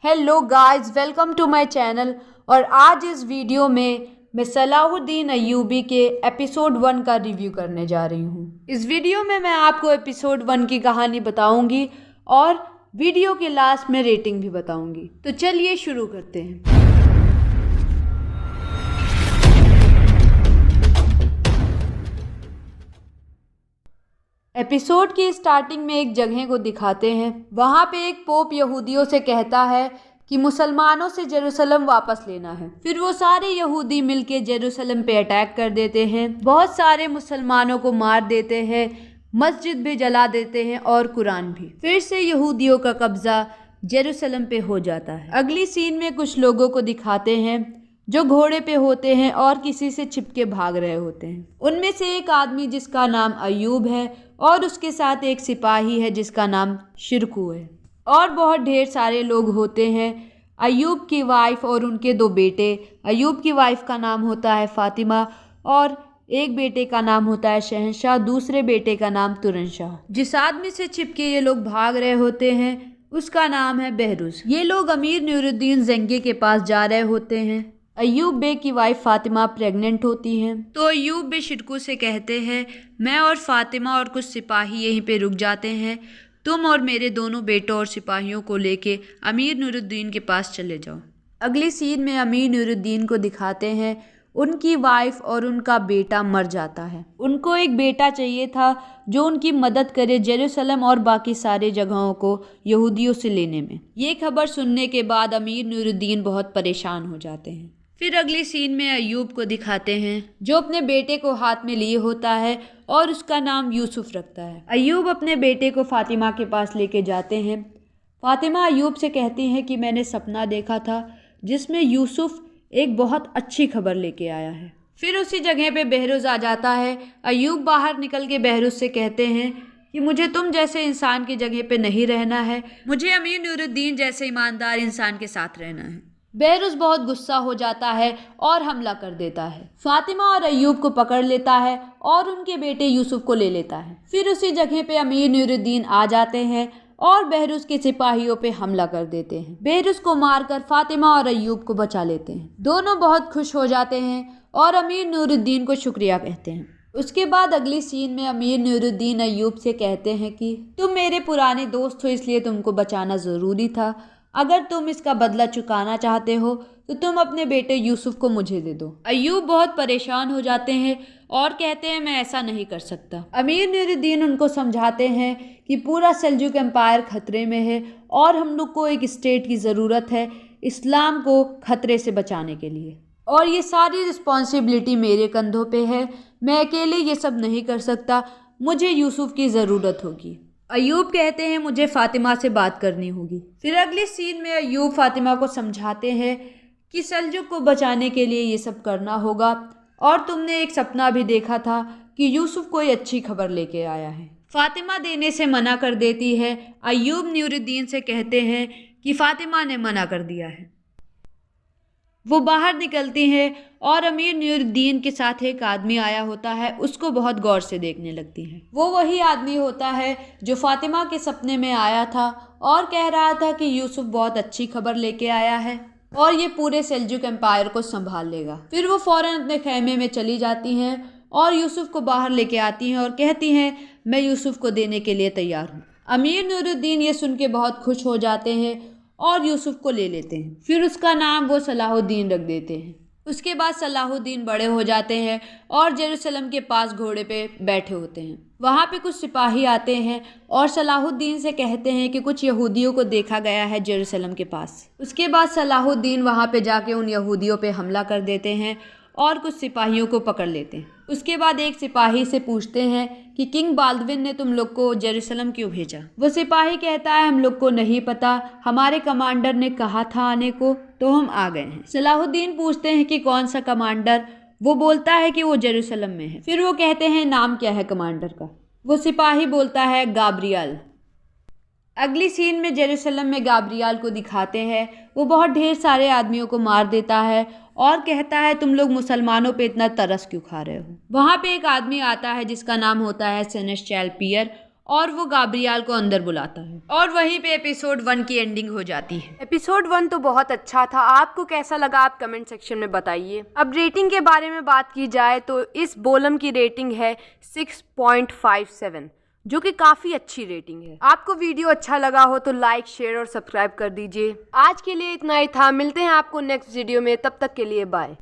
Hello guys, welcome to my channel. और आज इस वीडियो में मैं सलाहुद्दीन अय्यूबी के एपिसोड 1 का रिव्यू करने जा रही हूँ। इस वीडियो में मैं आपको एपिसोड 1 की कहानी बताऊंगी और वीडियो के लास्ट में रेटिंग भी बताऊंगी। तो चलिए शुरू करते हैं। एपिसोड की स्टार्टिंग में एक जगह को दिखाते हैं। वहाँ पे एक पोप यहूदियों से कहता है कि मुसलमानों से जेरूसलम वापस लेना है। फिर वो सारे यहूदी मिलके जेरूसलम पे अटैक कर देते हैं, बहुत सारे मुसलमानों को मार देते हैं, मस्जिद भी जला देते हैं और कुरान भी। फिर से यहूदियों का कब्जा जेरूसलम पे हो जाता है। अगली सीन में कुछ लोगों को दिखाते हैं जो घोड़े पे होते हैं और किसी से छिपके भाग रहे होते हैं। उनमें से एक आदमी जिसका नाम अय्यूब है और उसके साथ एक सिपाही है जिसका नाम शिरकू है, और बहुत ढेर सारे लोग होते हैं। अय्यूब की वाइफ और उनके 2 बेटे। अय्यूब की वाइफ का नाम होता है फातिमा और एक बेटे का नाम होता है शहंशाह, दूसरे बेटे का नाम तुरंशाह। जिस आदमी से छिपके ये लोग भाग रहे होते हैं उसका नाम है बहरुज। ये लोग अमीर नूरुद्दीन ज़ंगी के पास जा रहे होते हैं। अय्यूब बे की वाइफ फातिमा प्रेग्नेंट होती हैं, तो अय्यूब बे शिरकू से कहते हैं मैं और फातिमा और कुछ सिपाही यहीं पे रुक जाते हैं, तुम और मेरे दोनों बेटों और सिपाहियों को लेके अमीर नूरुद्दीन के पास चले जाओ। अगली सीन में अमीर नूरुद्दीन को दिखाते हैं। उनकी वाइफ और उनका बेटा मर जाता है। उनको एक बेटा चाहिए था जो उनकी मदद करे जेरूसलम और बाकी सारे जगहों को यहूदियों से लेने में। ये खबर सुनने के बाद अमीर नूरुद्दीन बहुत परेशान हो जाते हैं। फिर अगली सीन में अय्यूब को दिखाते हैं जो अपने बेटे को हाथ में लिए होता है और उसका नाम यूसुफ रखता है। अय्यूब अपने बेटे को फातिमा के पास लेके जाते हैं। फातिमा अय्यूब से कहती हैं कि मैंने सपना देखा था जिसमें यूसुफ एक बहुत अच्छी खबर लेके आया है। फिर उसी जगह पे बहरुज आ जाता है। अय्यूब बाहर निकल के बहरुज से कहते हैं कि मुझे तुम जैसे इंसान की जगह पे नहीं रहना है, मुझे अमीर नूरुद्दीन जैसे ईमानदार इंसान के साथ रहना है। बहरुज बहुत गुस्सा हो जाता है और हमला कर देता है। फातिमा और अय्यूब को पकड़ लेता है और उनके बेटे यूसुफ को ले लेता है। फिर उसी जगह पे अमीर नूरुद्दीन आ जाते हैं और बहरुज के सिपाहियों पे हमला कर देते हैं। बहरुज को मारकर फातिमा और अय्यूब को बचा लेते हैं। दोनों बहुत खुश हो जाते हैं और अमीर नूरुद्दीन को शुक्रिया कहते हैं। उसके बाद अगली सीन में अमीर नूरुद्दीन अय्यूब से कहते हैं कि तुम मेरे पुराने दोस्त हो, इसलिए तुमको बचाना ज़रूरी था। अगर तुम इसका बदला चुकाना चाहते हो तो तुम अपने बेटे यूसुफ को मुझे दे दो। अय्यूब बहुत परेशान हो जाते हैं और कहते हैं मैं ऐसा नहीं कर सकता। अमीर नूरुद्दीन उनको समझाते हैं कि पूरा सेल्जुक एम्पायर खतरे में है और हम लोग को एक स्टेट की ज़रूरत है इस्लाम को खतरे से बचाने के लिए, और ये सारी रिस्पॉन्सिबिलिटी मेरे कंधों पे है। मैं अकेले ये सब नहीं कर सकता, मुझे यूसुफ की ज़रूरत होगी। अय्यूब कहते हैं मुझे फातिमा से बात करनी होगी। फिर अगले सीन में अय्यूब फातिमा को समझाते हैं कि सेल्जुक को बचाने के लिए ये सब करना होगा, और तुमने एक सपना भी देखा था कि यूसुफ कोई अच्छी खबर लेके आया है। फातिमा देने से मना कर देती है। अय्यूब नूरुद्दीन से कहते हैं कि फातिमा ने मना कर दिया है। वो बाहर निकलती हैं और अमीर नूरुद्दीन के साथ एक आदमी आया होता है, उसको बहुत गौर से देखने लगती हैं। वो वही आदमी होता है जो फातिमा के सपने में आया था और कह रहा था कि यूसुफ बहुत अच्छी खबर लेके आया है और ये पूरे सेल्जुक एम्पायर को संभाल लेगा। फिर वो फौरन अपने खेमे में चली जाती हैं और यूसुफ को बाहर लेके आती हैं और कहती हैं मैं यूसुफ को देने के लिए तैयार हूँ। अमीर नूरुद्दीन ये सुन के बहुत खुश हो जाते हैं और यूसुफ को ले लेते हैं। फिर उसका नाम वो सलाहुद्दीन रख देते हैं। उसके बाद सलाहुद्दीन बड़े हो जाते हैं और जेरूसलम के पास घोड़े पे बैठे होते हैं। वहाँ पे कुछ सिपाही आते हैं और सलाहुद्दीन से कहते हैं कि कुछ यहूदियों को देखा गया है जेरूसलम के पास। उसके बाद सलाहुद्दीन वहाँ पे जाके उन यहूदियों पे हमला कर देते हैं और कुछ सिपाहियों को पकड़ लेते हैं। उसके बाद एक सिपाही से पूछते हैं कि किंग बाल्दविन ने तुम लोग को जेरूसलम क्यों भेजा। वो सिपाही कहता है हम लोग को नहीं पता, हमारे कमांडर ने कहा था आने को तो हम आ गए हैं। सलाहुद्दीन पूछते हैं कि कौन सा कमांडर। वो बोलता है कि वो जेरूसलम में है। फिर वो कहते हैं नाम क्या है कमांडर का। वो सिपाही बोलता है गाब्रियल। अगली सीन में जेरूसलम में गाब्रियल को दिखाते हैं। वो बहुत ढेर सारे आदमियों को मार देता है और कहता है तुम लोग मुसलमानों पे इतना तरस क्यों खा रहे हो। वहाँ पे एक आदमी आता है जिसका नाम होता है सेनेस्चैल पियर और वो गाब्रियाल को अंदर बुलाता है और वहीं पे एपिसोड 1 की एंडिंग हो जाती है। एपिसोड 1 तो बहुत अच्छा था, आपको कैसा लगा आप कमेंट सेक्शन में बताइए। अब रेटिंग के बारे में बात की जाए तो इस बोलम की रेटिंग है 6.57, जो कि काफी अच्छी रेटिंग है। आपको वीडियो अच्छा लगा हो तो लाइक, शेयर और सब्सक्राइब कर दीजिए। आज के लिए इतना ही था, मिलते हैं आपको नेक्स्ट वीडियो में, तब तक के लिए बाय।